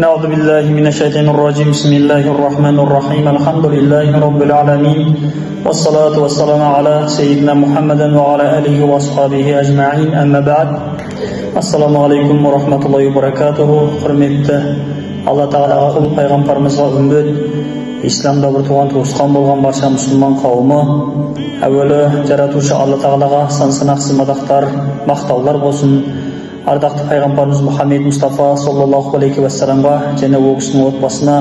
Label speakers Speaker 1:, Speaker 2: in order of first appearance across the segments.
Speaker 1: نعوذ بالله من الشيطان الرجيم بسم الله الرحمن الرحيم الحمد لله رب العالمين والصلاة والسلام على سيدنا محمد وعلى آله وأصحابه أجمعين أما بعد Assalamu alaikum wa rahmatullahi wa barakatuhu. Құрметті Алла Тағалаға ұлы пайғамбарымызға үмбет, исламда бір туған туысқан болған барша мұсылман қауымы, әуелі жаратушы Алла Тағалаға сан-санақсыз мадақтар, мақтаулар болсын. Ардақты пайғамбарымыз Мұхаммед Мұстафа саллаллаху алейхи уассаламға және ол кісінің отбасына,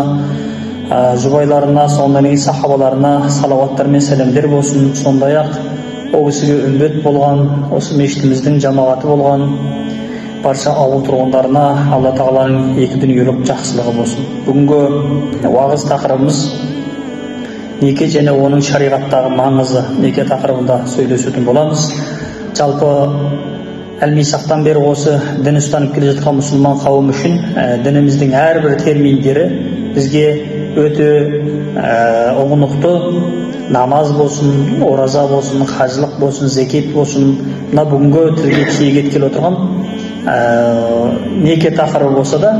Speaker 1: жұбайларына, сондай сахабаларына салауаттар мен сәлемдер болсын. Сондай-ақ ол кісіге үмбет болған, осы мешітіміздің жамағаты болған барша ауыл тұрғындарына Алла Тағаланың екі дүниелік жақсылығы болсын. Бүгінгі уағыз тақырыбымыз неке және оның шариғаттағы маңызы. Неке тақырыбында сөйлесетін боламыз. Жалпы әл-мисақтан бері осы дін ұстанып келе жатқан мұсылман қауым үшін дініміздің әрбір терминдері бізге өте ұғынықты. Намаз болсын, ораза болсын, хажылық болсын, зекет болсын, мына бүгінгі тілге тиек еткелі отырған неке тақырыбы болса да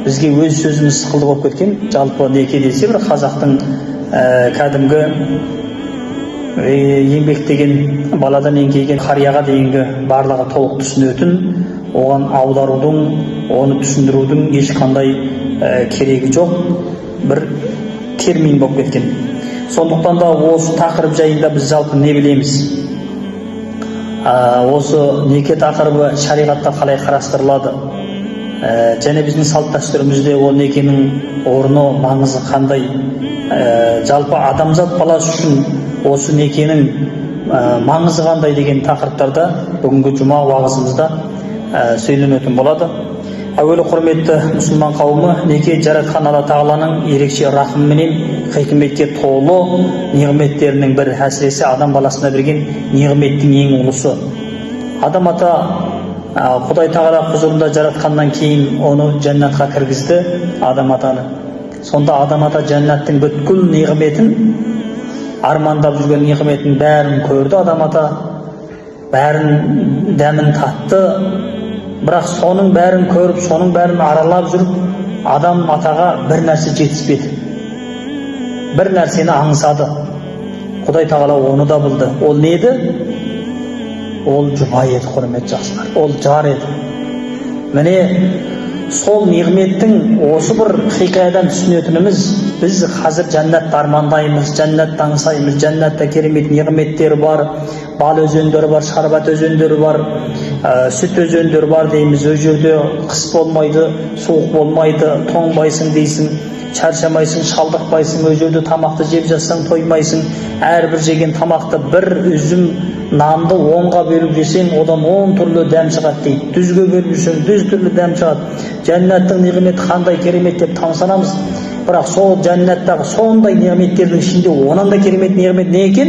Speaker 1: бізге өз сөзіміз сықылды болып кеткен. Жалпы неке десе бір қазақтың кәдімгі еңбектеген баладан еңкейген қарияға дейінгі барлығы толық түсінетін, оған аударудың, оны түсіндірудің ешқандай керегі жоқ бір термин болып кеткен. Сондықтан да осы тақырып жайында біз жалпы не білеміз? Осы неке тақырыбы шариғатта қалай қарастырылады? Және біздің салт дәстүрімізде ол некенің орны, маңызы қандай? Жалпы адамзат баласы үшін осы некенің маңызы қандай деген тақырыптарда бүгінгі жұма уағызымызда сөйленетін болады. Әуелі құрметті мұсылман қауымы, неке жаратқан Алла Тағаланың ерекше рахым менен хикметке толы неғметтерінің бірі, әсіресе адам баласына берген неғметтің ең ұлысы. Адам ата Құдай Тағала құзырында жаратқаннан кейін оны жәннатқа кіргізді, адам атаны. Сонда адам ата жәннаттың бүткіл неғметін, армандап жүрген неғметін бәрін көрді. Адам ата бәрін дәмін татты. Бірақ соның бәрін көріп, соның бәрін аралап жүріп, адам атаға бір нәрсе жетіспеді. Бір нәрсені аңсады. Құдай Тағала оны да білді. Ол не еді? Ол жұбай еді, құрметті жақсылар. Ол жар еді. Міне сол неғметтің осы бір хикаядан түсінетініміз, біз қазір жәннатты армандаймыз, жәннатты аңсаймыз, жәннатта керемет неғметтер бар, бал өзендері бар, шарбат өзендері бар, сүт өзендері бар дейміз. Ол жерде қыс болмайды, суық болмайды, тоңбайсың дейсің, шаршамайсың, шалдықпайсың. Ол жерде тамақты жеп жатсаң тоймайсың. Әрбір жеген тамақты бір үзім нанды 10-ға бөліп жесең, одан 10 түрлі дәм шығады дейді. Дүзге бөліп жесең 100 түрлі дәм шығады. Жәннаттың неғметі қандай керемет деп тамсанамыз. Бірақ сол жәннаттағы сондай неғметтердің ішінде онан да керемет неғмет не екен?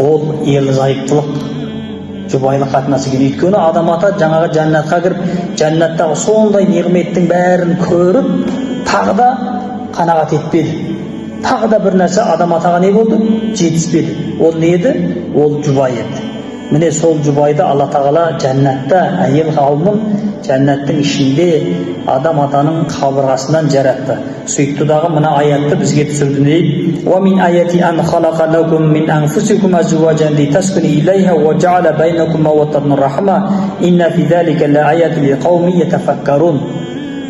Speaker 1: Ол ерлі зайыптылық, жұбайлық қатынасы екен. Өйткені адам ата жаңағы жәннатқа кіріп, жәннаттағы сондай неғметтің бәрін көріп, тағы да қанағат етпеді. Тағы да бір нәрсе адам атаға не болды? Жетіспеді. Ол не еді? Ол жұбай еді. Міне сол жұбайды Алла Тағала жәннатта әйел қауымын жәннаттың ішінде адам атаның қабырғасынан жаратты. Сөйтті дағы мына аятты бізге түсірді не дейді? Wa min ayati an khalaqa lakum min anfusikum azwajan litaskunu ilayha wa ja'ala bainakum mawaddatan wa rahma inna fi dhalika la ayatin liqaumin yatafakkarun.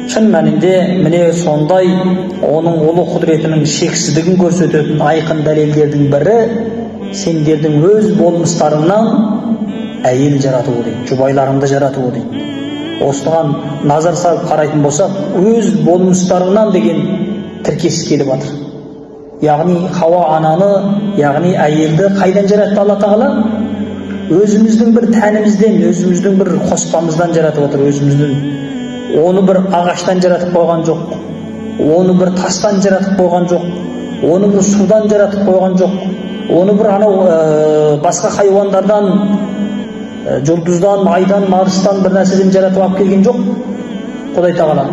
Speaker 1: Шын мәнінде міне сондай оның ұлы құдіретінің шексіздігін көрсететін айқын дәлелдердің бірі сендердің өз болмыстарыңнан әйел жаратуы дейді, жұбайларыңды жаратуы дейді. Осыған назар салып қарайтын болсақ, өз болмыстарыңнан деген тіркес келіп жатыр. Яғни Хауа ананы, яғни әйелді қайдан жаратты Алла Тағала? Өзіміздің бір тәнімізден, өзіміздің бір қоспамыздан жаратып отыр, өзіміздің. Оны бір ағаштан жаратып қойған жоқ, оны бір тастан жаратып қойған жоқ, оны бір судан жаратып қойған жоқ, оны бір басқа хайуандардан, жұлдыздан, айдан, марстан бір нәрседен жаратып алып келген жоқ. Құдай Тағала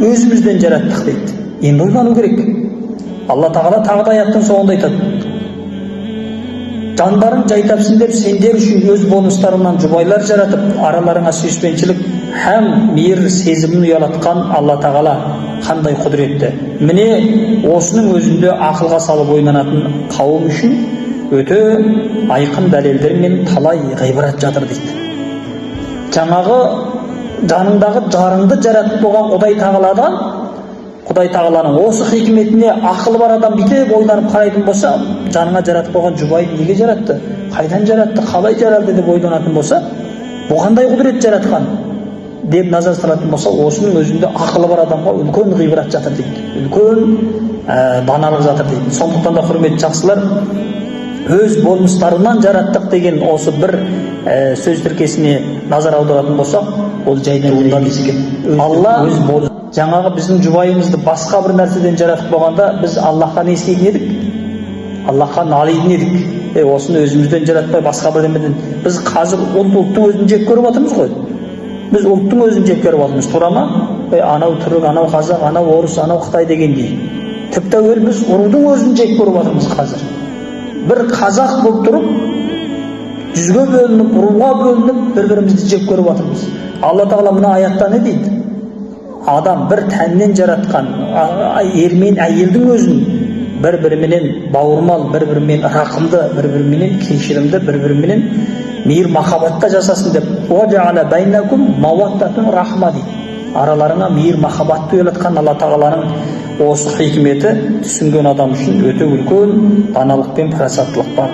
Speaker 1: өзімізден жараттық дейді. Енді ойлану керек. Алла Тағала тағы да аяттың соңында айтады: жандарың жай тапсын деп сендер үшін өз болмыстарыңнан жұбайлар жаратып, араларыңа сүйіспеншілік һәм мейір сезімін ұялатқан Алла Тағала қандай құдіретті. Міне осының өзінде ақылға салып ойланатын қауым үшін өте айқын дәлелдер мен талай ғибрат жатыр дейді. Жаңағы жаныңдағы жарыңды жаратып болған Құдай Тағаланың осы хикметіне ақылы бар адам бүйтіп ойланып қарайтын болса, жаныңа жаратып болған жұбайын неге жаратты, қайдан жаратты, қалай жаратты деп ойланатын болса, бұл қандай құдірет жаратқан деп назар салатын болса, осының өзінде ақылы бар адамға үлкен ғибрат жатыр дейді, үлкен даналық жатыр дейді. Сондықтан да құрметті жақсылар, өз болмыстарынан жараттық деген осы бір сөз тіркесіне назар аударатын болсақ, ол жайдан емес екен. Алла жаңағы біздің жұбайымызды басқа бір нәрседен жаратып болғанда, біз Аллахқа не істейтін едік? Аллахқа налитын едік. Осыны өзімізден жаратпай басқа бірдемеден. Біз қазір ұлттың өзін жек көріп жатырмыз ғой. Біз ұлттың өзін жек көріп жатырмыз. Тура ма? Анау түрік, анау қазақ, анау орыс, анау Қытай дегендей. Тіпті біз ұрудың өзін жек көріп жатырмыз қазір. Бір қазақ болып тұрып, жүзге бөлініп, ұруға бөлініп, бір-бірімізді жек көріп жатырмыз. Алла Тағала мына аятта не дейді? Адам бір тәннен жаратқан ер мен әйелдің өзін бір-біріменен бауырмал, бір-бірімен рақымды, бір-біріменен кешірімді, бір-біріменен мейір махаббатта жасасын деп, уаджа'ала байнакум мауаттатун рахма дейді. Араларыңа мейір махаббатты ұялатқан Алла Тағаланың осы хикметі түсінген адам үшін өте үлкен даналық пен парасаттылық бар.